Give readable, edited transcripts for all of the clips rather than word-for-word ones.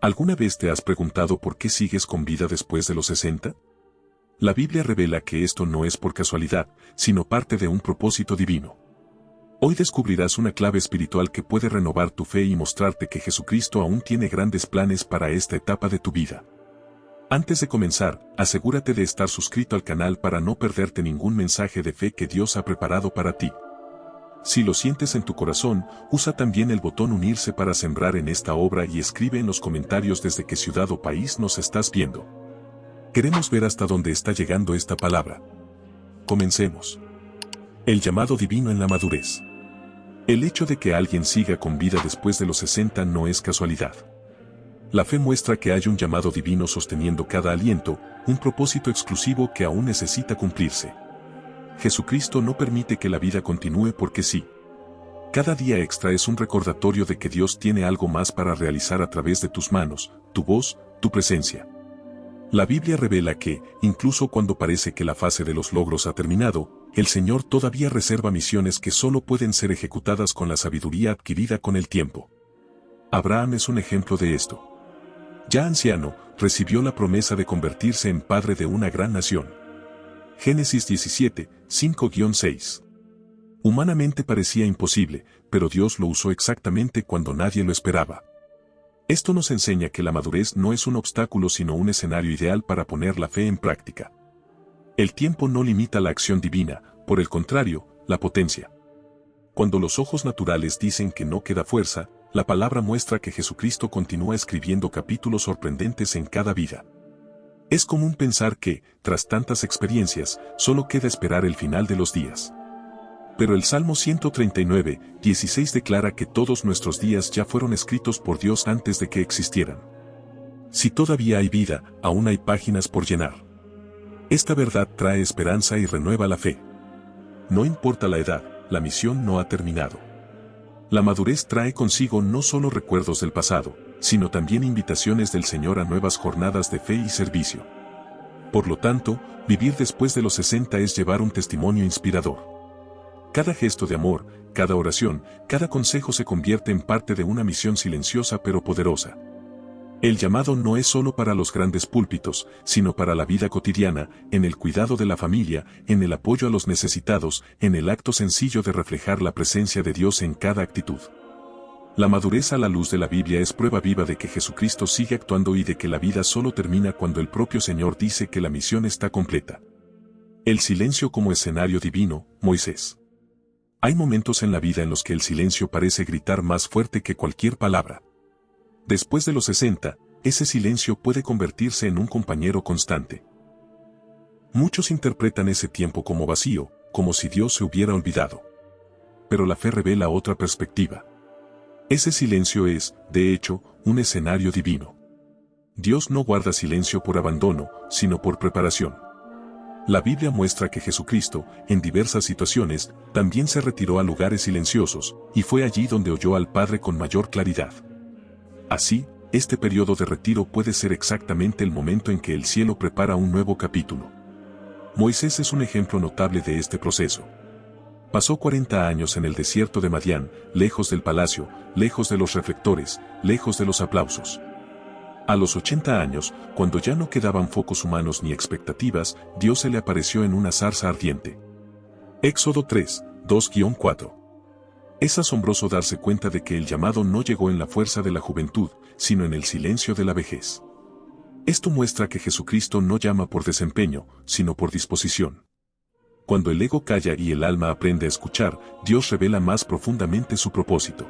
¿Alguna vez te has preguntado por qué sigues con vida después de los 60? La Biblia revela que esto no es por casualidad, sino parte de un propósito divino. Hoy descubrirás una clave espiritual que puede renovar tu fe y mostrarte que Jesucristo aún tiene grandes planes para esta etapa de tu vida. Antes de comenzar, asegúrate de estar suscrito al canal para no perderte ningún mensaje de fe que Dios ha preparado para ti. Si lo sientes en tu corazón, usa también el botón unirse para sembrar en esta obra y escribe en los comentarios desde qué ciudad o país nos estás viendo. Queremos ver hasta dónde está llegando esta palabra. Comencemos. El llamado divino en la madurez. El hecho de que alguien siga con vida después de los 60 no es casualidad. La fe muestra que hay un llamado divino sosteniendo cada aliento, un propósito exclusivo que aún necesita cumplirse. Jesucristo no permite que la vida continúe porque sí. Cada día extra es un recordatorio de que Dios tiene algo más para realizar a través de tus manos, tu voz, tu presencia. La Biblia revela que, incluso cuando parece que la fase de los logros ha terminado, el Señor todavía reserva misiones que solo pueden ser ejecutadas con la sabiduría adquirida con el tiempo. Abraham es un ejemplo de esto. Ya anciano, recibió la promesa de convertirse en padre de una gran nación. Génesis 17, 5-6. Humanamente parecía imposible, pero Dios lo usó exactamente cuando nadie lo esperaba. Esto nos enseña que la madurez no es un obstáculo sino un escenario ideal para poner la fe en práctica. El tiempo no limita la acción divina, por el contrario, la potencia. Cuando los ojos naturales dicen que no queda fuerza, la palabra muestra que Jesucristo continúa escribiendo capítulos sorprendentes en cada vida. Es común pensar que, tras tantas experiencias, solo queda esperar el final de los días. Pero el Salmo 139, 16 declara que todos nuestros días ya fueron escritos por Dios antes de que existieran. Si todavía hay vida, aún hay páginas por llenar. Esta verdad trae esperanza y renueva la fe. No importa la edad, la misión no ha terminado. La madurez trae consigo no solo recuerdos del pasado, sino también invitaciones del Señor a nuevas jornadas de fe y servicio. Por lo tanto, vivir después de los 60 es llevar un testimonio inspirador. Cada gesto de amor, cada oración, cada consejo se convierte en parte de una misión silenciosa pero poderosa. El llamado no es solo para los grandes púlpitos, sino para la vida cotidiana, en el cuidado de la familia, en el apoyo a los necesitados, en el acto sencillo de reflejar la presencia de Dios en cada actitud. La madurez a la luz de la Biblia es prueba viva de que Jesucristo sigue actuando y de que la vida solo termina cuando el propio Señor dice que la misión está completa. El silencio como escenario divino, Moisés. Hay momentos en la vida en los que el silencio parece gritar más fuerte que cualquier palabra. Después de los 60, ese silencio puede convertirse en un compañero constante. Muchos interpretan ese tiempo como vacío, como si Dios se hubiera olvidado. Pero la fe revela otra perspectiva. Ese silencio es, de hecho, un escenario divino. Dios no guarda silencio por abandono, sino por preparación. La Biblia muestra que Jesucristo, en diversas situaciones, también se retiró a lugares silenciosos, y fue allí donde oyó al Padre con mayor claridad. Así, este periodo de retiro puede ser exactamente el momento en que el cielo prepara un nuevo capítulo. Moisés es un ejemplo notable de este proceso. Pasó 40 años en el desierto de Madián, lejos del palacio, lejos de los reflectores, lejos de los aplausos. A los 80 años, cuando ya no quedaban focos humanos ni expectativas, Dios se le apareció en una zarza ardiente. Éxodo 3, 2-4. Es asombroso darse cuenta de que el llamado no llegó en la fuerza de la juventud, sino en el silencio de la vejez. Esto muestra que Jesucristo no llama por desempeño, sino por disposición. Cuando el ego calla y el alma aprende a escuchar, Dios revela más profundamente su propósito.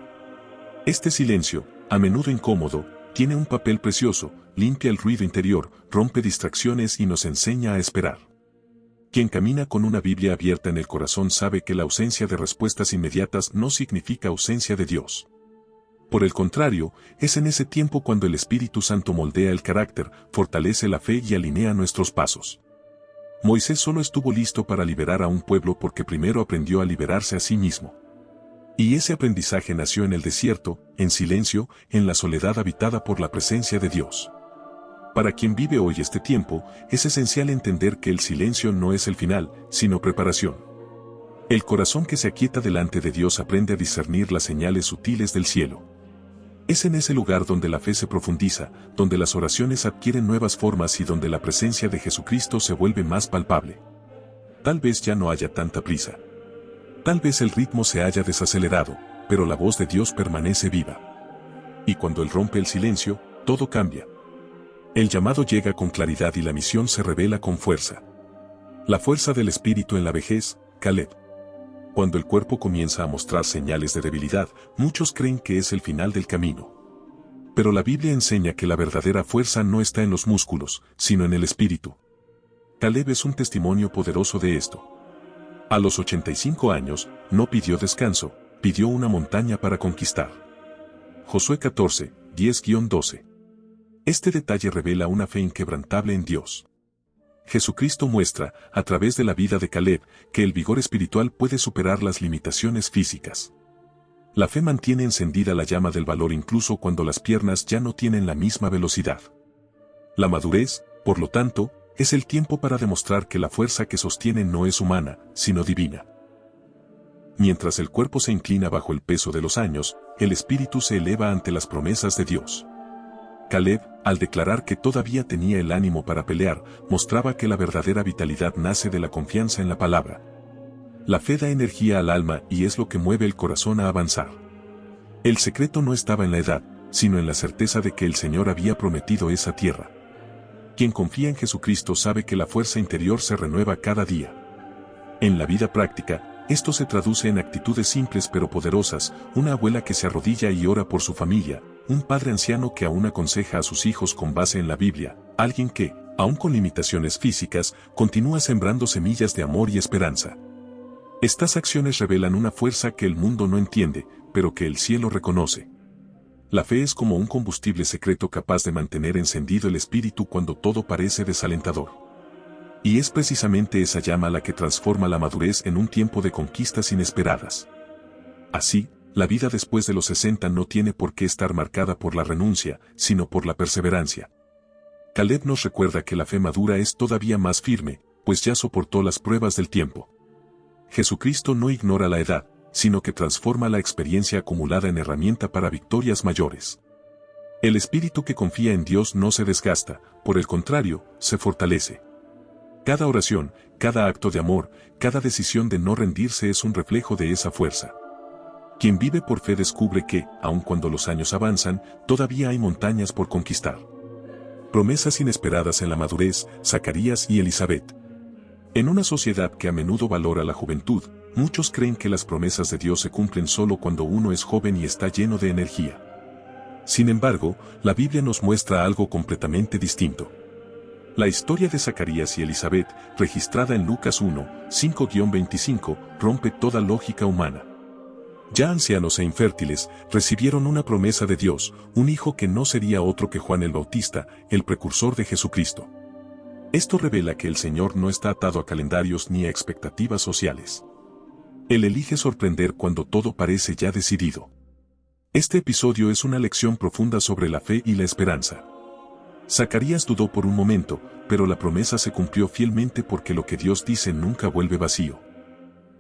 Este silencio, a menudo incómodo, tiene un papel precioso, limpia el ruido interior, rompe distracciones y nos enseña a esperar. Quien camina con una Biblia abierta en el corazón sabe que la ausencia de respuestas inmediatas no significa ausencia de Dios. Por el contrario, es en ese tiempo cuando el Espíritu Santo moldea el carácter, fortalece la fe y alinea nuestros pasos. Moisés solo estuvo listo para liberar a un pueblo porque primero aprendió a liberarse a sí mismo. Y ese aprendizaje nació en el desierto, en silencio, en la soledad habitada por la presencia de Dios. Para quien vive hoy este tiempo, es esencial entender que el silencio no es el final, sino preparación. El corazón que se aquieta delante de Dios aprende a discernir las señales sutiles del cielo. Es en ese lugar donde la fe se profundiza, donde las oraciones adquieren nuevas formas y donde la presencia de Jesucristo se vuelve más palpable. Tal vez ya no haya tanta prisa. Tal vez el ritmo se haya desacelerado, pero la voz de Dios permanece viva. Y cuando Él rompe el silencio, todo cambia. El llamado llega con claridad y la misión se revela con fuerza. La fuerza del espíritu en la vejez, Caleb. Cuando el cuerpo comienza a mostrar señales de debilidad, muchos creen que es el final del camino. Pero la Biblia enseña que la verdadera fuerza no está en los músculos, sino en el espíritu. Caleb es un testimonio poderoso de esto. A los 85 años, no pidió descanso, pidió una montaña para conquistar. Josué 14, 10-12. Este detalle revela una fe inquebrantable en Dios. Jesucristo muestra, a través de la vida de Caleb, que el vigor espiritual puede superar las limitaciones físicas. La fe mantiene encendida la llama del valor incluso cuando las piernas ya no tienen la misma velocidad. La madurez, por lo tanto, es el tiempo para demostrar que la fuerza que sostiene no es humana, sino divina. Mientras el cuerpo se inclina bajo el peso de los años, el espíritu se eleva ante las promesas de Dios. Caleb, al declarar que todavía tenía el ánimo para pelear, mostraba que la verdadera vitalidad nace de la confianza en la palabra. La fe da energía al alma y es lo que mueve el corazón a avanzar. El secreto no estaba en la edad, sino en la certeza de que el Señor había prometido esa tierra. Quien confía en Jesucristo sabe que la fuerza interior se renueva cada día. En la vida práctica, esto se traduce en actitudes simples pero poderosas, una abuela que se arrodilla y ora por su familia, un padre anciano que aún aconseja a sus hijos con base en la Biblia, alguien que, aun con limitaciones físicas, continúa sembrando semillas de amor y esperanza. Estas acciones revelan una fuerza que el mundo no entiende, pero que el cielo reconoce. La fe es como un combustible secreto capaz de mantener encendido el espíritu cuando todo parece desalentador. Y es precisamente esa llama la que transforma la madurez en un tiempo de conquistas inesperadas. Así, la vida después de los 60 no tiene por qué estar marcada por la renuncia, sino por la perseverancia. Caleb nos recuerda que la fe madura es todavía más firme, pues ya soportó las pruebas del tiempo. Jesucristo no ignora la edad, sino que transforma la experiencia acumulada en herramienta para victorias mayores. El espíritu que confía en Dios no se desgasta, por el contrario, se fortalece. Cada oración, cada acto de amor, cada decisión de no rendirse es un reflejo de esa fuerza. Quien vive por fe descubre que, aun cuando los años avanzan, todavía hay montañas por conquistar. Promesas inesperadas en la madurez, Zacarías y Elizabeth. En una sociedad que a menudo valora la juventud, muchos creen que las promesas de Dios se cumplen solo cuando uno es joven y está lleno de energía. Sin embargo, la Biblia nos muestra algo completamente distinto. La historia de Zacarías y Elizabeth, registrada en Lucas 1, 5-25, rompe toda lógica humana. Ya ancianos e infértiles, recibieron una promesa de Dios, un hijo que no sería otro que Juan el Bautista, el precursor de Jesucristo. Esto revela que el Señor no está atado a calendarios ni a expectativas sociales. Él elige sorprender cuando todo parece ya decidido. Este episodio es una lección profunda sobre la fe y la esperanza. Zacarías dudó por un momento, pero la promesa se cumplió fielmente porque lo que Dios dice nunca vuelve vacío.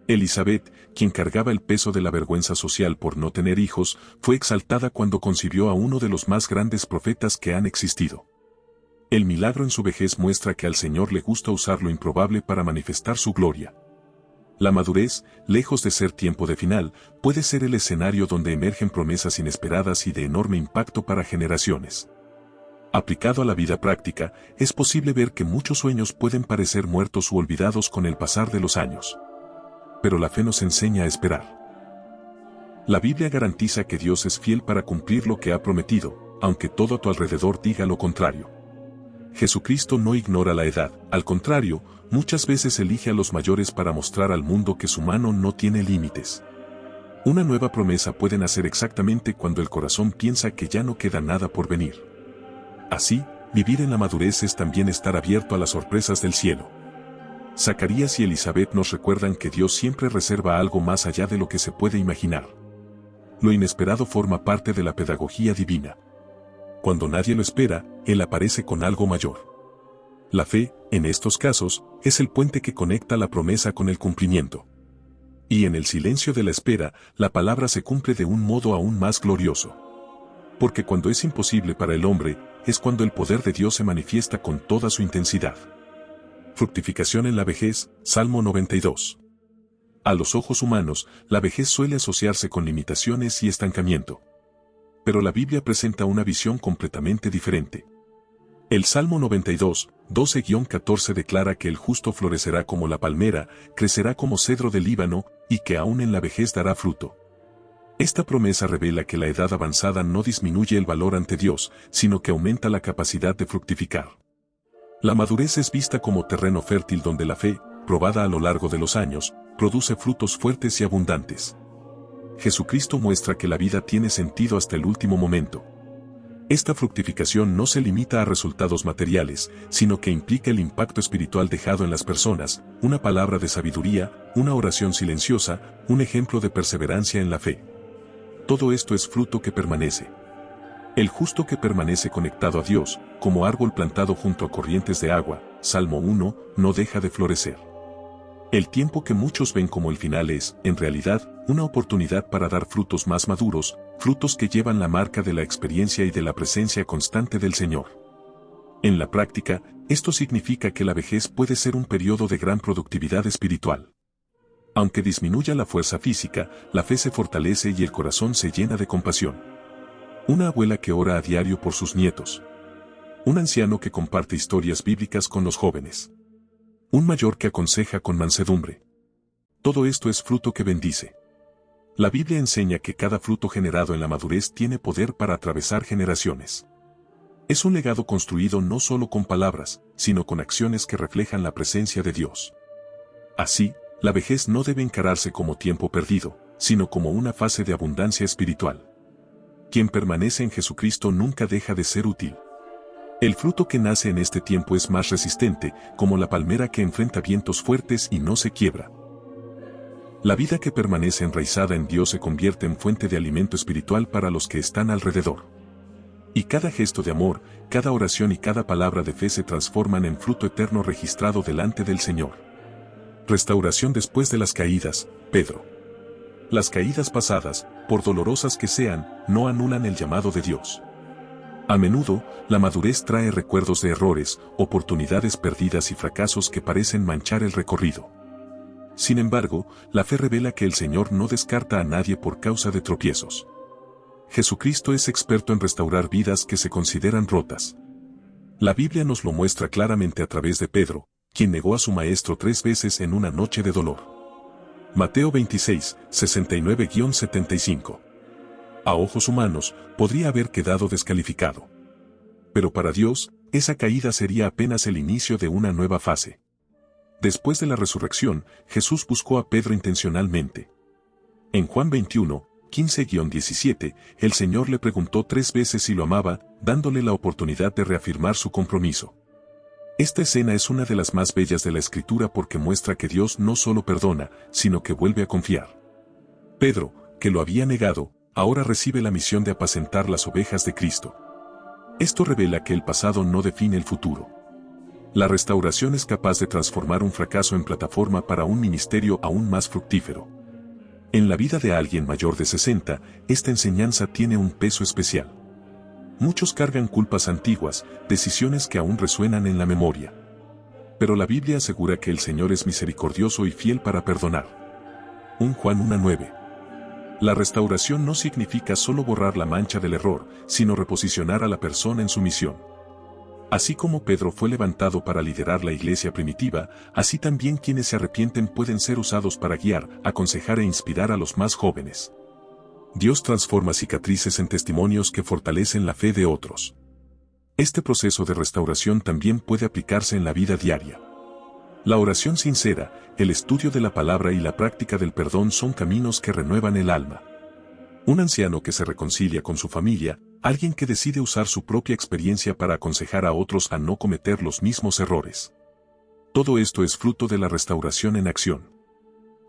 Elizabeth, quien cargaba el peso de la vergüenza social por no tener hijos, fue exaltada cuando concibió a uno de los más grandes profetas que han existido. El milagro en su vejez muestra que al Señor le gusta usar lo improbable para manifestar su gloria. La madurez, lejos de ser tiempo de final, puede ser el escenario donde emergen promesas inesperadas y de enorme impacto para generaciones. Aplicado a la vida práctica, es posible ver que muchos sueños pueden parecer muertos u olvidados con el pasar de los años. Pero la fe nos enseña a esperar. La Biblia garantiza que Dios es fiel para cumplir lo que ha prometido, aunque todo a tu alrededor diga lo contrario. Jesucristo no ignora la edad, al contrario, muchas veces elige a los mayores para mostrar al mundo que su mano no tiene límites. Una nueva promesa puede nacer exactamente cuando el corazón piensa que ya no queda nada por venir. Así, vivir en la madurez es también estar abierto a las sorpresas del cielo. Zacarías y Elizabeth nos recuerdan que Dios siempre reserva algo más allá de lo que se puede imaginar. Lo inesperado forma parte de la pedagogía divina. Cuando nadie lo espera, Él aparece con algo mayor. La fe, en estos casos, es el puente que conecta la promesa con el cumplimiento. Y en el silencio de la espera, la palabra se cumple de un modo aún más glorioso. Porque cuando es imposible para el hombre, es cuando el poder de Dios se manifiesta con toda su intensidad. Fructificación en la vejez, Salmo 92. A los ojos humanos, la vejez suele asociarse con limitaciones y estancamiento. Pero la Biblia presenta una visión completamente diferente. El Salmo 92, 12-14 declara que el justo florecerá como la palmera, crecerá como cedro del Líbano, y que aún en la vejez dará fruto. Esta promesa revela que la edad avanzada no disminuye el valor ante Dios, sino que aumenta la capacidad de fructificar. La madurez es vista como terreno fértil donde la fe, probada a lo largo de los años, produce frutos fuertes y abundantes. Jesucristo muestra que la vida tiene sentido hasta el último momento. Esta fructificación no se limita a resultados materiales, sino que implica el impacto espiritual dejado en las personas, una palabra de sabiduría, una oración silenciosa, un ejemplo de perseverancia en la fe. Todo esto es fruto que permanece. El justo que permanece conectado a Dios, como árbol plantado junto a corrientes de agua, Salmo 1, no deja de florecer. El tiempo que muchos ven como el final es, en realidad, una oportunidad para dar frutos más maduros, frutos que llevan la marca de la experiencia y de la presencia constante del Señor. En la práctica, esto significa que la vejez puede ser un periodo de gran productividad espiritual. Aunque disminuya la fuerza física, la fe se fortalece y el corazón se llena de compasión. Una abuela que ora a diario por sus nietos. Un anciano que comparte historias bíblicas con los jóvenes. Un mayor que aconseja con mansedumbre. Todo esto es fruto que bendice. La Biblia enseña que cada fruto generado en la madurez tiene poder para atravesar generaciones. Es un legado construido no solo con palabras, sino con acciones que reflejan la presencia de Dios. Así, la vejez no debe encararse como tiempo perdido, sino como una fase de abundancia espiritual. Quien permanece en Jesucristo nunca deja de ser útil. El fruto que nace en este tiempo es más resistente, como la palmera que enfrenta vientos fuertes y no se quiebra. La vida que permanece enraizada en Dios se convierte en fuente de alimento espiritual para los que están alrededor. Y cada gesto de amor, cada oración y cada palabra de fe se transforman en fruto eterno registrado delante del Señor. Restauración después de las caídas, Pedro. Las caídas pasadas, por dolorosas que sean, no anulan el llamado de Dios. A menudo, la madurez trae recuerdos de errores, oportunidades perdidas y fracasos que parecen manchar el recorrido. Sin embargo, la fe revela que el Señor no descarta a nadie por causa de tropiezos. Jesucristo es experto en restaurar vidas que se consideran rotas. La Biblia nos lo muestra claramente a través de Pedro, quien negó a su maestro 3 veces en una noche de dolor. Mateo 26, 69-75. A ojos humanos, podría haber quedado descalificado. Pero para Dios, esa caída sería apenas el inicio de una nueva fase. Después de la resurrección, Jesús buscó a Pedro intencionalmente. En Juan 21, 15-17, el Señor le preguntó 3 veces si lo amaba, dándole la oportunidad de reafirmar su compromiso. Esta escena es una de las más bellas de la Escritura porque muestra que Dios no solo perdona, sino que vuelve a confiar. Pedro, que lo había negado, ahora recibe la misión de apacentar las ovejas de Cristo. Esto revela que el pasado no define el futuro. La restauración es capaz de transformar un fracaso en plataforma para un ministerio aún más fructífero. En la vida de alguien mayor de 60, esta enseñanza tiene un peso especial. Muchos cargan culpas antiguas, decisiones que aún resuenan en la memoria. Pero la Biblia asegura que el Señor es misericordioso y fiel para perdonar. 1 Juan 1:9. La restauración no significa solo borrar la mancha del error, sino reposicionar a la persona en su misión. Así como Pedro fue levantado para liderar la iglesia primitiva, así también quienes se arrepienten pueden ser usados para guiar, aconsejar e inspirar a los más jóvenes. Dios transforma cicatrices en testimonios que fortalecen la fe de otros. Este proceso de restauración también puede aplicarse en la vida diaria. La oración sincera, el estudio de la palabra y la práctica del perdón son caminos que renuevan el alma. Un anciano que se reconcilia con su familia, alguien que decide usar su propia experiencia para aconsejar a otros a no cometer los mismos errores. Todo esto es fruto de la restauración en acción.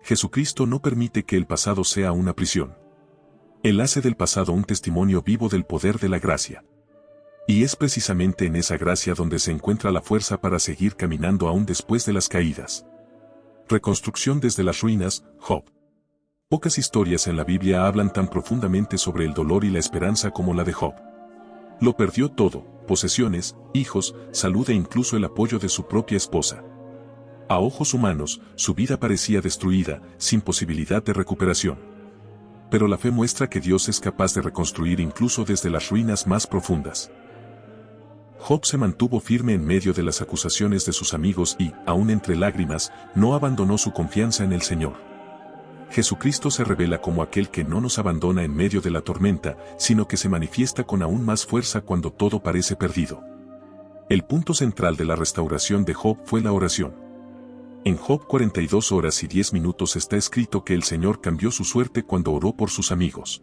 Jesucristo no permite que el pasado sea una prisión. Él hace del pasado un testimonio vivo del poder de la gracia. Y es precisamente en esa gracia donde se encuentra la fuerza para seguir caminando aún después de las caídas. Reconstrucción desde las ruinas, Job. Pocas historias en la Biblia hablan tan profundamente sobre el dolor y la esperanza como la de Job. Lo perdió todo: posesiones, hijos, salud e incluso el apoyo de su propia esposa. A ojos humanos, su vida parecía destruida, sin posibilidad de recuperación. Pero la fe muestra que Dios es capaz de reconstruir incluso desde las ruinas más profundas. Job se mantuvo firme en medio de las acusaciones de sus amigos y, aun entre lágrimas, no abandonó su confianza en el Señor. Jesucristo se revela como aquel que no nos abandona en medio de la tormenta, sino que se manifiesta con aún más fuerza cuando todo parece perdido. El punto central de la restauración de Job fue la oración. En Job 42 horas y 10 minutos está escrito que el Señor cambió su suerte cuando oró por sus amigos.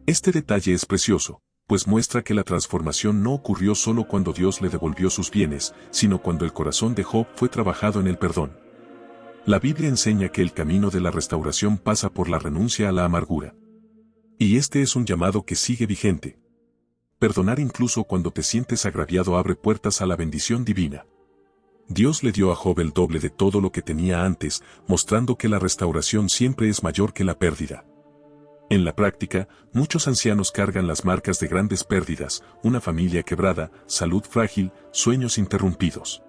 Este detalle es precioso, pues muestra que la transformación no ocurrió solo cuando Dios le devolvió sus bienes, sino cuando el corazón de Job fue trabajado en el perdón. La Biblia enseña que el camino de la restauración pasa por la renuncia a la amargura. Y este es un llamado que sigue vigente. Perdonar incluso cuando te sientes agraviado abre puertas a la bendición divina. Dios le dio a Job el doble de todo lo que tenía antes, mostrando que la restauración siempre es mayor que la pérdida. En la práctica, muchos ancianos cargan las marcas de grandes pérdidas: una familia quebrada, salud frágil, sueños interrumpidos.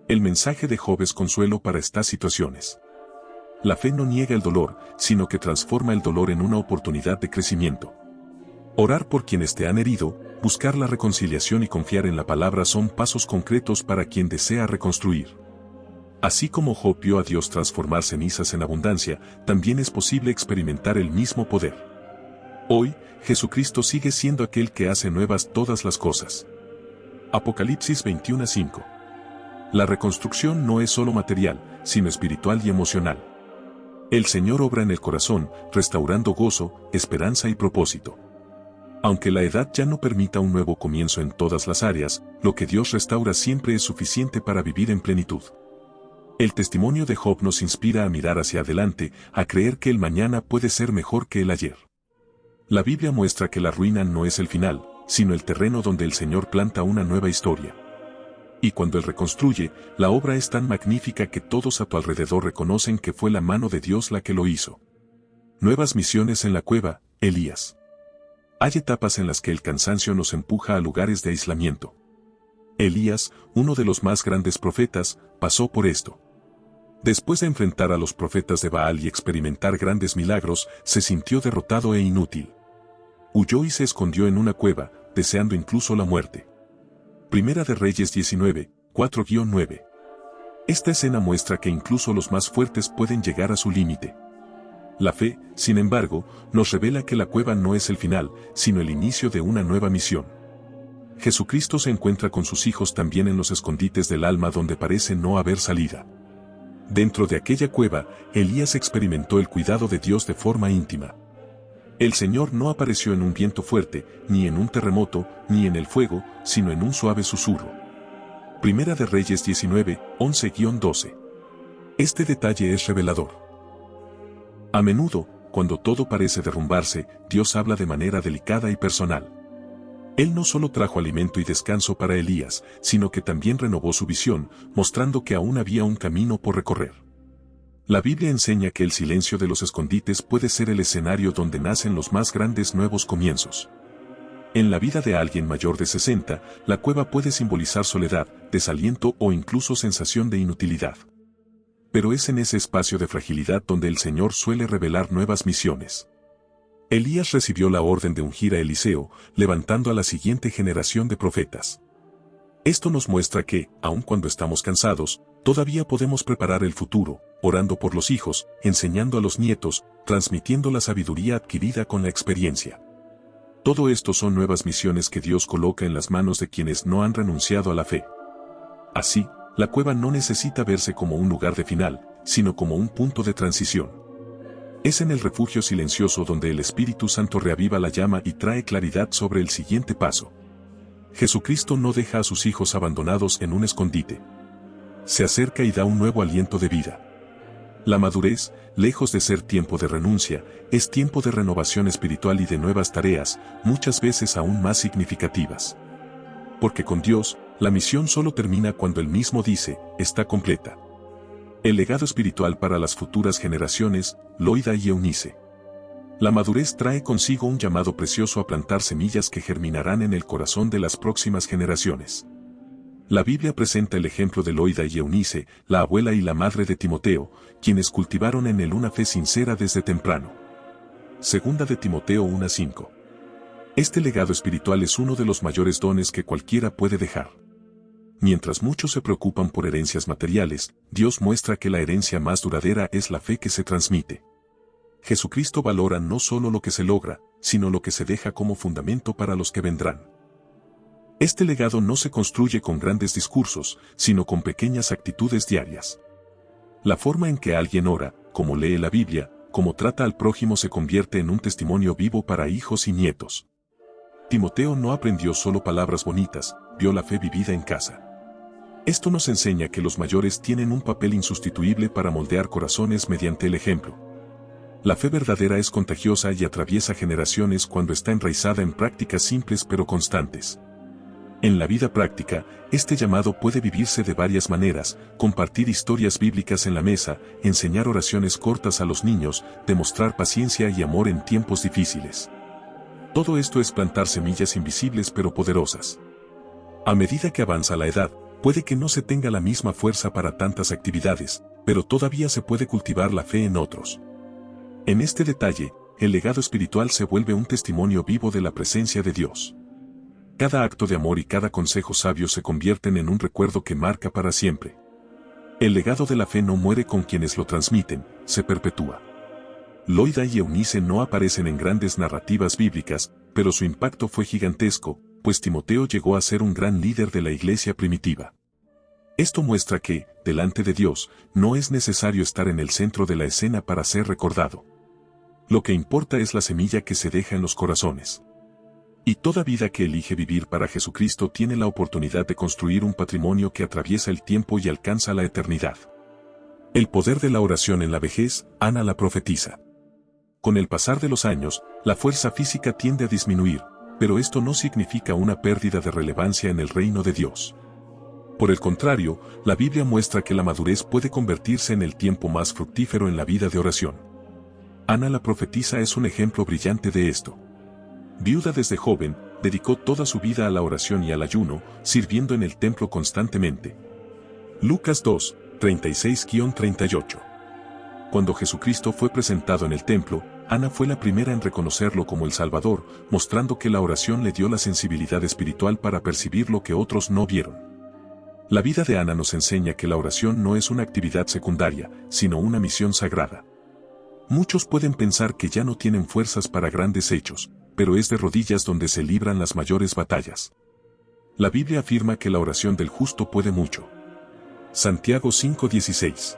El mensaje de Job es consuelo para estas situaciones. La fe no niega el dolor, sino que transforma el dolor en una oportunidad de crecimiento. Orar por quienes te han herido, buscar la reconciliación y confiar en la palabra son pasos concretos para quien desea reconstruir. Así como Job vio a Dios transformar cenizas en abundancia, también es posible experimentar el mismo poder. Hoy, Jesucristo sigue siendo aquel que hace nuevas todas las cosas. Apocalipsis 21:5. La reconstrucción no es solo material, sino espiritual y emocional. El Señor obra en el corazón, restaurando gozo, esperanza y propósito. Aunque la edad ya no permita un nuevo comienzo en todas las áreas, lo que Dios restaura siempre es suficiente para vivir en plenitud. El testimonio de Job nos inspira a mirar hacia adelante, a creer que el mañana puede ser mejor que el ayer. La Biblia muestra que la ruina no es el final, sino el terreno donde el Señor planta una nueva historia. Y cuando Él reconstruye, la obra es tan magnífica que todos a tu alrededor reconocen que fue la mano de Dios la que lo hizo. Nuevas misiones en la cueva, Elías. Hay etapas en las que el cansancio nos empuja a lugares de aislamiento. Elías, uno de los más grandes profetas, pasó por esto. Después de enfrentar a los profetas de Baal y experimentar grandes milagros, se sintió derrotado e inútil. Huyó y se escondió en una cueva, deseando incluso la muerte. Primera de Reyes 19, 4-9. Esta escena muestra que incluso los más fuertes pueden llegar a su límite. La fe, sin embargo, nos revela que la cueva no es el final, sino el inicio de una nueva misión. Jesucristo se encuentra con sus hijos también en los escondites del alma donde parece no haber salida. Dentro de aquella cueva, Elías experimentó el cuidado de Dios de forma íntima. El Señor no apareció en un viento fuerte, ni en un terremoto, ni en el fuego, sino en un suave susurro. Primera de Reyes 19, 11-12. Este detalle es revelador. A menudo, cuando todo parece derrumbarse, Dios habla de manera delicada y personal. Él no solo trajo alimento y descanso para Elías, sino que también renovó su visión, mostrando que aún había un camino por recorrer. La Biblia enseña que el silencio de los escondites puede ser el escenario donde nacen los más grandes nuevos comienzos. En la vida de alguien mayor de 60, la cueva puede simbolizar soledad, desaliento o incluso sensación de inutilidad. Pero es en ese espacio de fragilidad donde el Señor suele revelar nuevas misiones. Elías recibió la orden de ungir a Eliseo, levantando a la siguiente generación de profetas. Esto nos muestra que, aun cuando estamos cansados, todavía podemos preparar el futuro, orando por los hijos, enseñando a los nietos, transmitiendo la sabiduría adquirida con la experiencia. Todo esto son nuevas misiones que Dios coloca en las manos de quienes no han renunciado a la fe. Así, la cueva no necesita verse como un lugar de final, sino como un punto de transición. Es en el refugio silencioso donde el Espíritu Santo reaviva la llama y trae claridad sobre el siguiente paso. Jesucristo no deja a sus hijos abandonados en un escondite. Se acerca y da un nuevo aliento de vida. La madurez, lejos de ser tiempo de renuncia, es tiempo de renovación espiritual y de nuevas tareas, muchas veces aún más significativas. Porque con Dios, la misión solo termina cuando Él mismo dice, está completa. El legado espiritual para las futuras generaciones, Loida y Eunice. La madurez trae consigo un llamado precioso a plantar semillas que germinarán en el corazón de las próximas generaciones. La Biblia presenta el ejemplo de Loida y Eunice, la abuela y la madre de Timoteo, quienes cultivaron en él una fe sincera desde temprano. Segunda de Timoteo 1:5. Este legado espiritual es uno de los mayores dones que cualquiera puede dejar. Mientras muchos se preocupan por herencias materiales, Dios muestra que la herencia más duradera es la fe que se transmite. Jesucristo valora no solo lo que se logra, sino lo que se deja como fundamento para los que vendrán. Este legado no se construye con grandes discursos, sino con pequeñas actitudes diarias. La forma en que alguien ora, cómo lee la Biblia, cómo trata al prójimo se convierte en un testimonio vivo para hijos y nietos. Timoteo no aprendió solo palabras bonitas, vio la fe vivida en casa. Esto nos enseña que los mayores tienen un papel insustituible para moldear corazones mediante el ejemplo. La fe verdadera es contagiosa y atraviesa generaciones cuando está enraizada en prácticas simples pero constantes. En la vida práctica, este llamado puede vivirse de varias maneras: compartir historias bíblicas en la mesa, enseñar oraciones cortas a los niños, demostrar paciencia y amor en tiempos difíciles. Todo esto es plantar semillas invisibles pero poderosas. A medida que avanza la edad, puede que no se tenga la misma fuerza para tantas actividades, pero todavía se puede cultivar la fe en otros. En este detalle, el legado espiritual se vuelve un testimonio vivo de la presencia de Dios. Cada acto de amor y cada consejo sabio se convierten en un recuerdo que marca para siempre. El legado de la fe no muere con quienes lo transmiten, se perpetúa. Loida y Eunice no aparecen en grandes narrativas bíblicas, pero su impacto fue gigantesco, pues Timoteo llegó a ser un gran líder de la iglesia primitiva. Esto muestra que, delante de Dios, no es necesario estar en el centro de la escena para ser recordado. Lo que importa es la semilla que se deja en los corazones. Y toda vida que elige vivir para Jesucristo tiene la oportunidad de construir un patrimonio que atraviesa el tiempo y alcanza la eternidad. El poder de la oración en la vejez, Ana la profetiza. Con el pasar de los años, la fuerza física tiende a disminuir, pero esto no significa una pérdida de relevancia en el reino de Dios. Por el contrario, la Biblia muestra que la madurez puede convertirse en el tiempo más fructífero en la vida de oración. Ana la profetisa es un ejemplo brillante de esto. Viuda desde joven, dedicó toda su vida a la oración y al ayuno, sirviendo en el templo constantemente. Lucas 2, 36-38. Cuando Jesucristo fue presentado en el templo, Ana fue la primera en reconocerlo como el Salvador, mostrando que la oración le dio la sensibilidad espiritual para percibir lo que otros no vieron. La vida de Ana nos enseña que la oración no es una actividad secundaria, sino una misión sagrada. Muchos pueden pensar que ya no tienen fuerzas para grandes hechos, pero es de rodillas donde se libran las mayores batallas. La Biblia afirma que la oración del justo puede mucho. Santiago 5:16.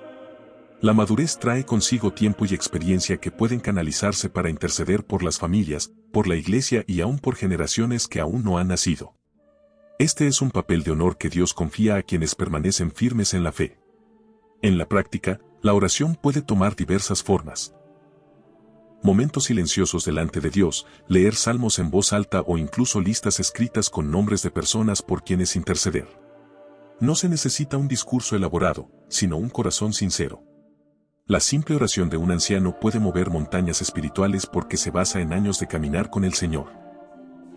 La madurez trae consigo tiempo y experiencia que pueden canalizarse para interceder por las familias, por la iglesia y aún por generaciones que aún no han nacido. Este es un papel de honor que Dios confía a quienes permanecen firmes en la fe. En la práctica, la oración puede tomar diversas formas. Momentos silenciosos delante de Dios, leer salmos en voz alta o incluso listas escritas con nombres de personas por quienes interceder. No se necesita un discurso elaborado, sino un corazón sincero. La simple oración de un anciano puede mover montañas espirituales porque se basa en años de caminar con el Señor.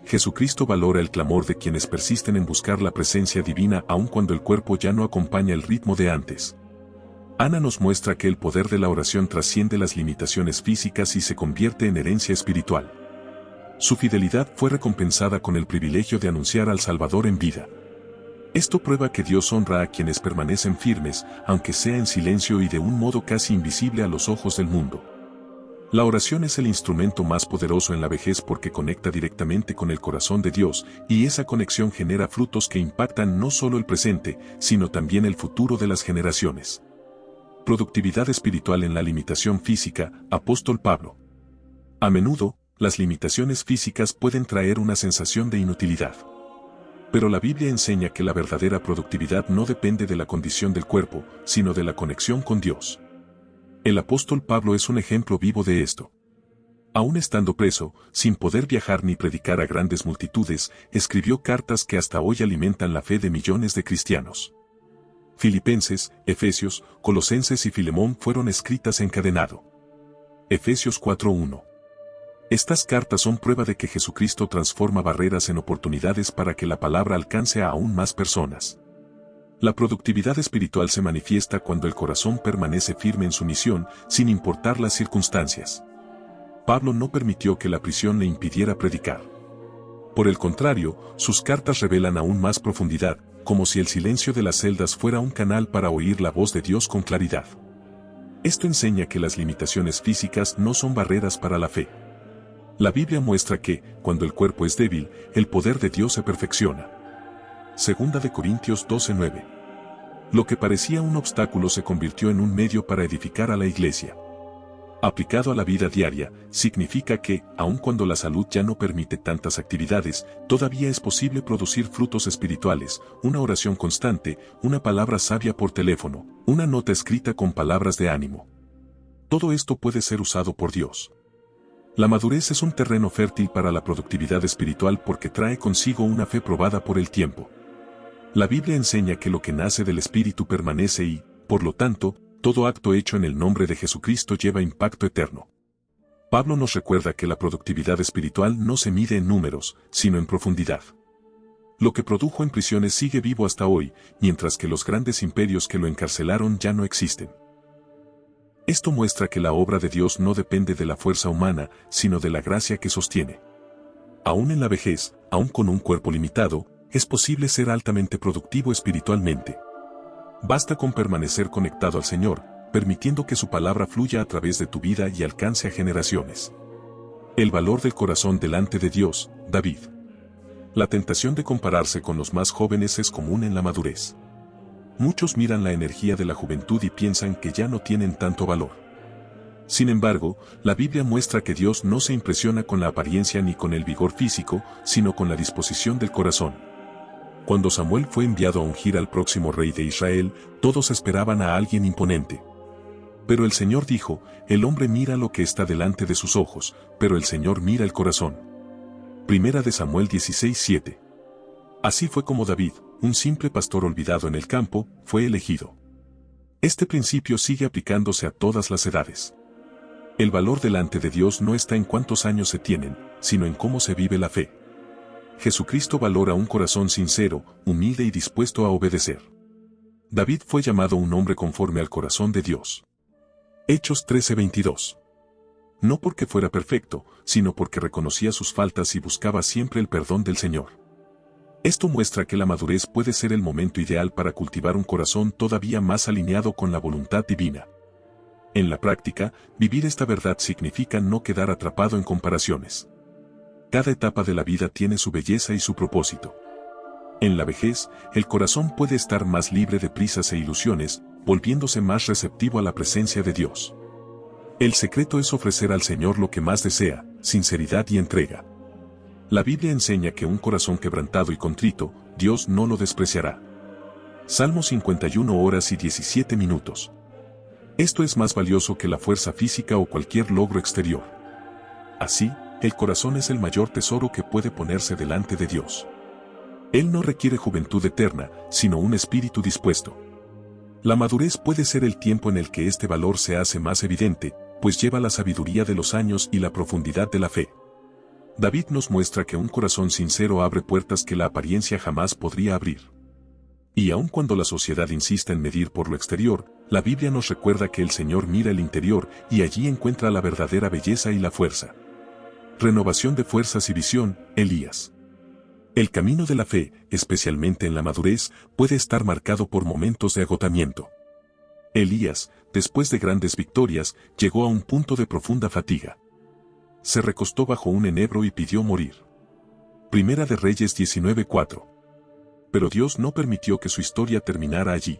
Jesucristo valora el clamor de quienes persisten en buscar la presencia divina aun cuando el cuerpo ya no acompaña el ritmo de antes. Ana nos muestra que el poder de la oración trasciende las limitaciones físicas y se convierte en herencia espiritual. Su fidelidad fue recompensada con el privilegio de anunciar al Salvador en vida. Esto prueba que Dios honra a quienes permanecen firmes, aunque sea en silencio y de un modo casi invisible a los ojos del mundo. La oración es el instrumento más poderoso en la vejez porque conecta directamente con el corazón de Dios, y esa conexión genera frutos que impactan no solo el presente, sino también el futuro de las generaciones. Productividad espiritual en la limitación física, Apóstol Pablo. A menudo, las limitaciones físicas pueden traer una sensación de inutilidad. Pero la Biblia enseña que la verdadera productividad no depende de la condición del cuerpo, sino de la conexión con Dios. El apóstol Pablo es un ejemplo vivo de esto. Aún estando preso, sin poder viajar ni predicar a grandes multitudes, escribió cartas que hasta hoy alimentan la fe de millones de cristianos. Filipenses, Efesios, Colosenses y Filemón fueron escritas encadenado. Efesios 4:1. Estas cartas son prueba de que Jesucristo transforma barreras en oportunidades para que la palabra alcance a aún más personas. La productividad espiritual se manifiesta cuando el corazón permanece firme en su misión, sin importar las circunstancias. Pablo no permitió que la prisión le impidiera predicar. Por el contrario, sus cartas revelan aún más profundidad, como si el silencio de las celdas fuera un canal para oír la voz de Dios con claridad. Esto enseña que las limitaciones físicas no son barreras para la fe. La Biblia muestra que, cuando el cuerpo es débil, el poder de Dios se perfecciona. 2 de Corintios 12:9. Lo que parecía un obstáculo se convirtió en un medio para edificar a la iglesia. Aplicado a la vida diaria, significa que, aun cuando la salud ya no permite tantas actividades, todavía es posible producir frutos espirituales, una oración constante, una palabra sabia por teléfono, una nota escrita con palabras de ánimo. Todo esto puede ser usado por Dios. La madurez es un terreno fértil para la productividad espiritual porque trae consigo una fe probada por el tiempo. La Biblia enseña que lo que nace del Espíritu permanece y, por lo tanto, todo acto hecho en el nombre de Jesucristo lleva impacto eterno. Pablo nos recuerda que la productividad espiritual no se mide en números, sino en profundidad. Lo que produjo en prisiones sigue vivo hasta hoy, mientras que los grandes imperios que lo encarcelaron ya no existen. Esto muestra que la obra de Dios no depende de la fuerza humana, sino de la gracia que sostiene. Aún en la vejez, aún con un cuerpo limitado, es posible ser altamente productivo espiritualmente. Basta con permanecer conectado al Señor, permitiendo que su palabra fluya a través de tu vida y alcance a generaciones. El valor del corazón delante de Dios, David. La tentación de compararse con los más jóvenes es común en la madurez. Muchos miran la energía de la juventud y piensan que ya no tienen tanto valor. Sin embargo, la Biblia muestra que Dios no se impresiona con la apariencia ni con el vigor físico, sino con la disposición del corazón. Cuando Samuel fue enviado a ungir al próximo rey de Israel, todos esperaban a alguien imponente. Pero el Señor dijo, el hombre mira lo que está delante de sus ojos, pero el Señor mira el corazón. Primera de Samuel 16:7. Así fue como David, un simple pastor olvidado en el campo, fue elegido. Este principio sigue aplicándose a todas las edades. El valor delante de Dios no está en cuántos años se tienen, sino en cómo se vive la fe. Jesucristo valora un corazón sincero, humilde y dispuesto a obedecer. David fue llamado un hombre conforme al corazón de Dios. Hechos 13:22. No porque fuera perfecto, sino porque reconocía sus faltas y buscaba siempre el perdón del Señor. Esto muestra que la madurez puede ser el momento ideal para cultivar un corazón todavía más alineado con la voluntad divina. En la práctica, vivir esta verdad significa no quedar atrapado en comparaciones. Cada etapa de la vida tiene su belleza y su propósito. En la vejez, el corazón puede estar más libre de prisas e ilusiones, volviéndose más receptivo a la presencia de Dios. El secreto es ofrecer al Señor lo que más desea, sinceridad y entrega. La Biblia enseña que un corazón quebrantado y contrito, Dios no lo despreciará. Salmo 51 horas y 17 minutos. Esto es más valioso que la fuerza física o cualquier logro exterior. Así, el corazón es el mayor tesoro que puede ponerse delante de Dios. Él no requiere juventud eterna, sino un espíritu dispuesto. La madurez puede ser el tiempo en el que este valor se hace más evidente, pues lleva la sabiduría de los años y la profundidad de la fe. David nos muestra que un corazón sincero abre puertas que la apariencia jamás podría abrir. Y aun cuando la sociedad insista en medir por lo exterior, la Biblia nos recuerda que el Señor mira el interior y allí encuentra la verdadera belleza y la fuerza. Renovación de fuerzas y visión, Elías. El camino de la fe, especialmente en la madurez, puede estar marcado por momentos de agotamiento. Elías, después de grandes victorias, llegó a un punto de profunda fatiga. Se recostó bajo un enebro y pidió morir. Primera de Reyes 19:4. Pero Dios no permitió que su historia terminara allí.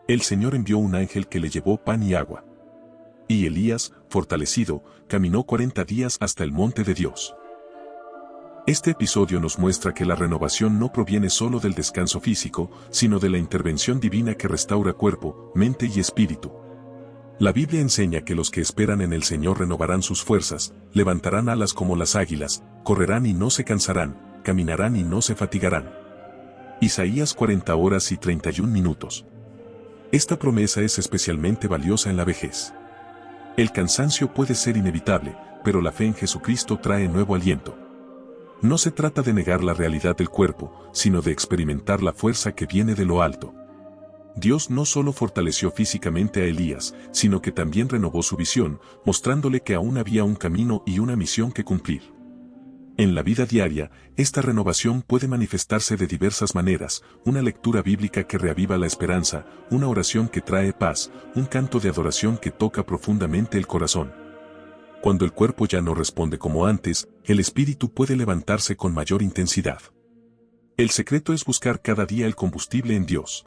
El Señor envió un ángel que le llevó pan y agua. Y Elías, fortalecido, caminó 40 días hasta el monte de Dios. Este episodio nos muestra que la renovación no proviene solo del descanso físico, sino de la intervención divina que restaura cuerpo, mente y espíritu. La Biblia enseña que los que esperan en el Señor renovarán sus fuerzas, levantarán alas como las águilas, correrán y no se cansarán, caminarán y no se fatigarán. Isaías 40 horas y 31 minutos. Esta promesa es especialmente valiosa en la vejez. El cansancio puede ser inevitable, pero la fe en Jesucristo trae nuevo aliento. No se trata de negar la realidad del cuerpo, sino de experimentar la fuerza que viene de lo alto. Dios no solo fortaleció físicamente a Elías, sino que también renovó su visión, mostrándole que aún había un camino y una misión que cumplir. En la vida diaria, esta renovación puede manifestarse de diversas maneras: una lectura bíblica que reaviva la esperanza, una oración que trae paz, un canto de adoración que toca profundamente el corazón. Cuando el cuerpo ya no responde como antes, el espíritu puede levantarse con mayor intensidad. El secreto es buscar cada día el combustible en Dios.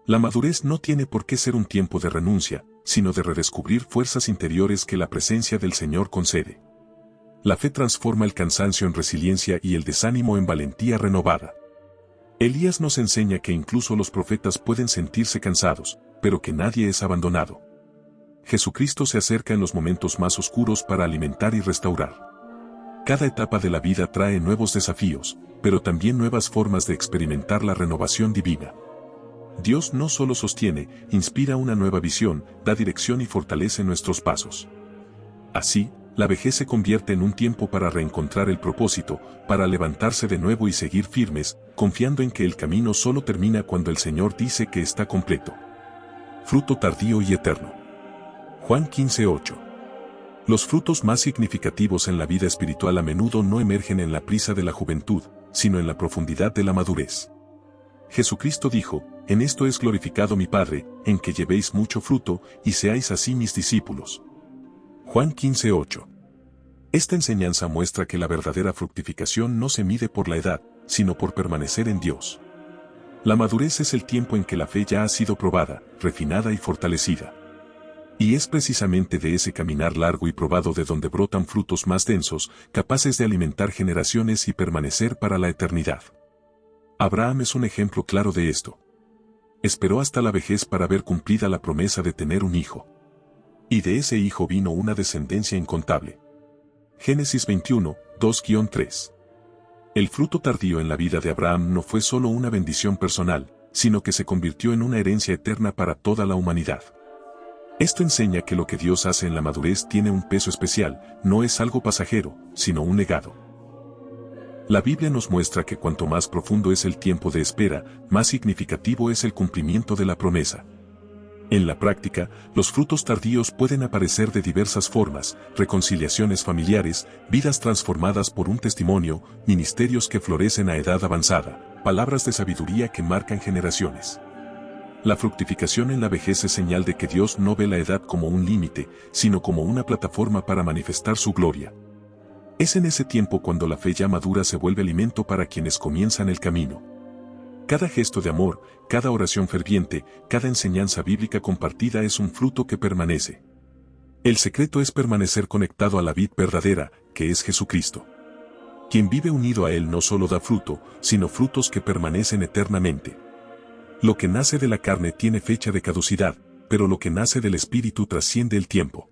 La madurez no tiene por qué ser un tiempo de renuncia, sino de redescubrir fuerzas interiores que la presencia del Señor concede. La fe transforma el cansancio en resiliencia y el desánimo en valentía renovada. Elías nos enseña que incluso los profetas pueden sentirse cansados, pero que nadie es abandonado. Jesucristo se acerca en los momentos más oscuros para alimentar y restaurar. Cada etapa de la vida trae nuevos desafíos, pero también nuevas formas de experimentar la renovación divina. Dios no solo sostiene, inspira una nueva visión, da dirección y fortalece nuestros pasos. Así, la vejez se convierte en un tiempo para reencontrar el propósito, para levantarse de nuevo y seguir firmes, confiando en que el camino solo termina cuando el Señor dice que está completo. Fruto tardío y eterno. Juan 15:8. Los frutos más significativos en la vida espiritual a menudo no emergen en la prisa de la juventud, sino en la profundidad de la madurez. Jesucristo dijo: «En esto es glorificado mi Padre, en que llevéis mucho fruto, y seáis así mis discípulos». Juan 15:8. Esta enseñanza muestra que la verdadera fructificación no se mide por la edad, sino por permanecer en Dios. La madurez es el tiempo en que la fe ya ha sido probada, refinada y fortalecida. Y es precisamente de ese caminar largo y probado de donde brotan frutos más densos, capaces de alimentar generaciones y permanecer para la eternidad. Abraham es un ejemplo claro de esto. Esperó hasta la vejez para ver cumplida la promesa de tener un hijo. Y de ese hijo vino una descendencia incontable. Génesis 21, 2-3. El fruto tardío en la vida de Abraham no fue solo una bendición personal, sino que se convirtió en una herencia eterna para toda la humanidad. Esto enseña que lo que Dios hace en la madurez tiene un peso especial, no es algo pasajero, sino un legado. La Biblia nos muestra que cuanto más profundo es el tiempo de espera, más significativo es el cumplimiento de la promesa. En la práctica, los frutos tardíos pueden aparecer de diversas formas: reconciliaciones familiares, vidas transformadas por un testimonio, ministerios que florecen a edad avanzada, palabras de sabiduría que marcan generaciones. La fructificación en la vejez es señal de que Dios no ve la edad como un límite, sino como una plataforma para manifestar su gloria. Es en ese tiempo cuando la fe ya madura se vuelve alimento para quienes comienzan el camino. Cada gesto de amor, cada oración ferviente, cada enseñanza bíblica compartida es un fruto que permanece. El secreto es permanecer conectado a la vid verdadera, que es Jesucristo. Quien vive unido a Él no solo da fruto, sino frutos que permanecen eternamente. Lo que nace de la carne tiene fecha de caducidad, pero lo que nace del Espíritu trasciende el tiempo.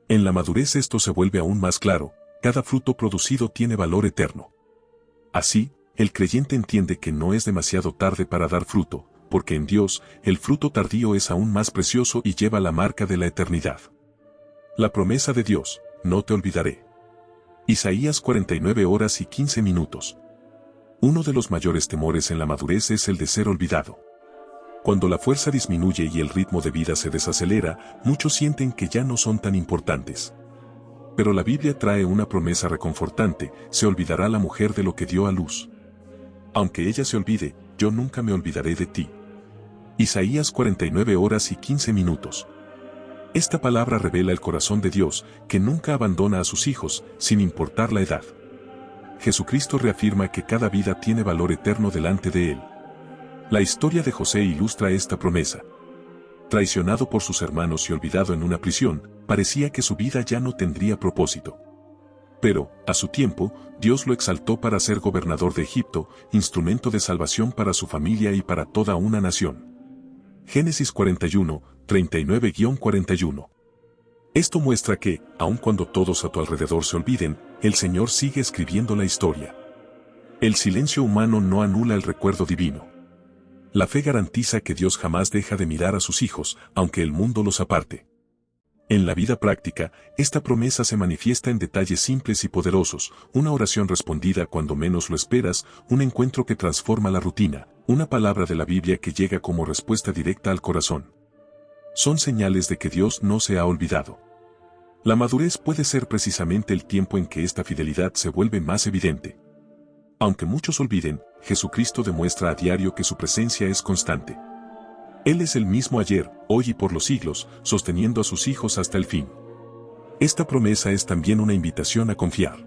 En la madurez esto se vuelve aún más claro: cada fruto producido tiene valor eterno. Así, el creyente entiende que no es demasiado tarde para dar fruto, porque en Dios, el fruto tardío es aún más precioso y lleva la marca de la eternidad. La promesa de Dios: no te olvidaré. Isaías 49:15. Uno de los mayores temores en la madurez es el de ser olvidado. Cuando la fuerza disminuye y el ritmo de vida se desacelera, muchos sienten que ya no son tan importantes. Pero la Biblia trae una promesa reconfortante: se olvidará la mujer de lo que dio a luz. Aunque ella se olvide, yo nunca me olvidaré de ti. Isaías 49:15. Esta palabra revela el corazón de Dios, que nunca abandona a sus hijos, sin importar la edad. Jesucristo reafirma que cada vida tiene valor eterno delante de Él. La historia de José ilustra esta promesa. Traicionado por sus hermanos y olvidado en una prisión, parecía que su vida ya no tendría propósito. Pero, a su tiempo, Dios lo exaltó para ser gobernador de Egipto, instrumento de salvación para su familia y para toda una nación. Génesis 41, 39-41. Esto muestra que, aun cuando todos a tu alrededor se olviden, el Señor sigue escribiendo la historia. El silencio humano no anula el recuerdo divino. La fe garantiza que Dios jamás deja de mirar a sus hijos, aunque el mundo los aparte. En la vida práctica, esta promesa se manifiesta en detalles simples y poderosos, una oración respondida cuando menos lo esperas, un encuentro que transforma la rutina, una palabra de la Biblia que llega como respuesta directa al corazón. Son señales de que Dios no se ha olvidado. La madurez puede ser precisamente el tiempo en que esta fidelidad se vuelve más evidente. Aunque muchos olviden, Jesucristo demuestra a diario que su presencia es constante. Él es el mismo ayer, hoy y por los siglos, sosteniendo a sus hijos hasta el fin. Esta promesa es también una invitación a confiar.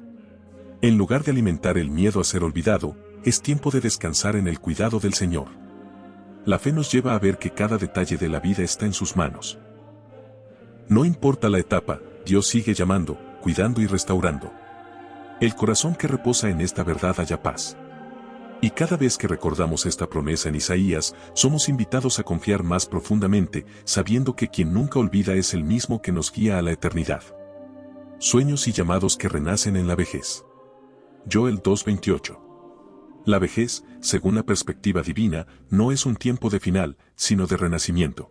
En lugar de alimentar el miedo a ser olvidado, es tiempo de descansar en el cuidado del Señor. La fe nos lleva a ver que cada detalle de la vida está en sus manos. No importa la etapa, Dios sigue llamando, cuidando y restaurando. El corazón que reposa en esta verdad halla paz. Y cada vez que recordamos esta promesa en Isaías, somos invitados a confiar más profundamente, sabiendo que quien nunca olvida es el mismo que nos guía a la eternidad. Sueños y llamados que renacen en la vejez. Joel 2:28. La vejez, según la perspectiva divina, no es un tiempo de final, sino de renacimiento.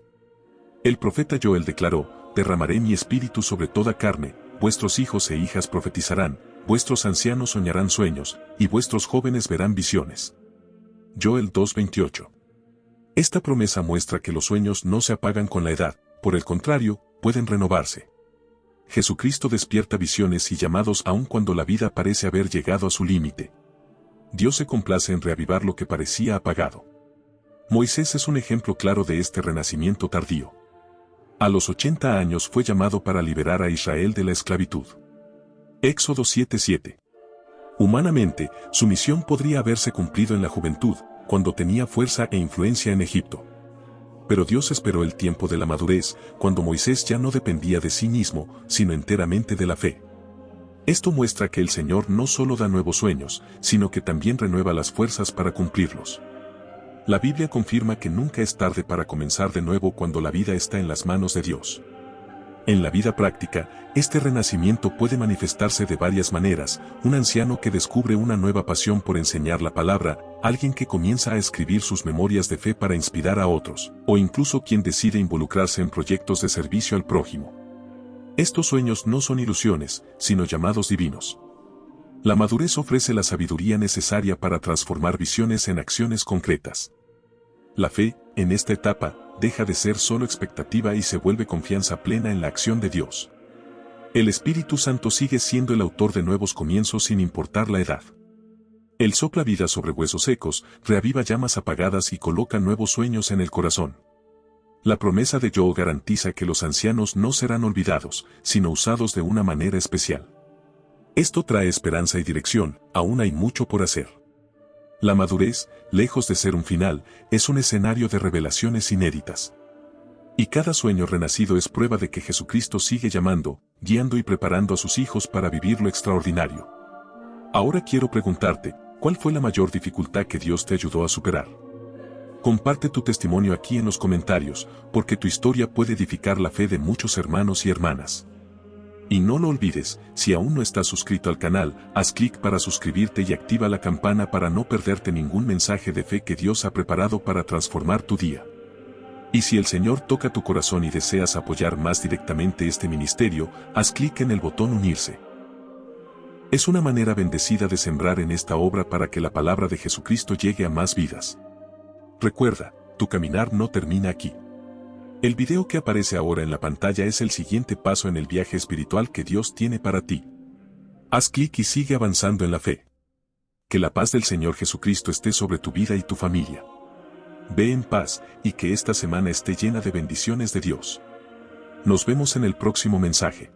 El profeta Joel declaró: derramaré mi espíritu sobre toda carne, vuestros hijos e hijas profetizarán, vuestros ancianos soñarán sueños, y vuestros jóvenes verán visiones. Joel 2:28. Esta promesa muestra que los sueños no se apagan con la edad, por el contrario, pueden renovarse. Jesucristo despierta visiones y llamados aun cuando la vida parece haber llegado a su límite. Dios se complace en reavivar lo que parecía apagado. Moisés es un ejemplo claro de este renacimiento tardío. A los 80 años fue llamado para liberar a Israel de la esclavitud. Éxodo 7:7. Humanamente, su misión podría haberse cumplido en la juventud, cuando tenía fuerza e influencia en Egipto. Pero Dios esperó el tiempo de la madurez, cuando Moisés ya no dependía de sí mismo, sino enteramente de la fe. Esto muestra que el Señor no solo da nuevos sueños, sino que también renueva las fuerzas para cumplirlos. La Biblia confirma que nunca es tarde para comenzar de nuevo cuando la vida está en las manos de Dios. En la vida práctica, este renacimiento puede manifestarse de varias maneras: un anciano que descubre una nueva pasión por enseñar la palabra, alguien que comienza a escribir sus memorias de fe para inspirar a otros, o incluso quien decide involucrarse en proyectos de servicio al prójimo. Estos sueños no son ilusiones, sino llamados divinos. La madurez ofrece la sabiduría necesaria para transformar visiones en acciones concretas. La fe, en esta etapa, deja de ser solo expectativa y se vuelve confianza plena en la acción de Dios. El Espíritu Santo sigue siendo el autor de nuevos comienzos sin importar la edad. Él sopla vida sobre huesos secos, reaviva llamas apagadas y coloca nuevos sueños en el corazón. La promesa de Joel garantiza que los ancianos no serán olvidados, sino usados de una manera especial. Esto trae esperanza y dirección, aún hay mucho por hacer. La madurez, lejos de ser un final, es un escenario de revelaciones inéditas. Y cada sueño renacido es prueba de que Jesucristo sigue llamando, guiando y preparando a sus hijos para vivir lo extraordinario. Ahora quiero preguntarte, ¿cuál fue la mayor dificultad que Dios te ayudó a superar? Comparte tu testimonio aquí en los comentarios, porque tu historia puede edificar la fe de muchos hermanos y hermanas. Y no lo olvides, si aún no estás suscrito al canal, haz clic para suscribirte y activa la campana para no perderte ningún mensaje de fe que Dios ha preparado para transformar tu día. Y si el Señor toca tu corazón y deseas apoyar más directamente este ministerio, haz clic en el botón unirse. Es una manera bendecida de sembrar en esta obra para que la palabra de Jesucristo llegue a más vidas. Recuerda, tu caminar no termina aquí. El video que aparece ahora en la pantalla es el siguiente paso en el viaje espiritual que Dios tiene para ti. Haz clic y sigue avanzando en la fe. Que la paz del Señor Jesucristo esté sobre tu vida y tu familia. Ve en paz, y que esta semana esté llena de bendiciones de Dios. Nos vemos en el próximo mensaje.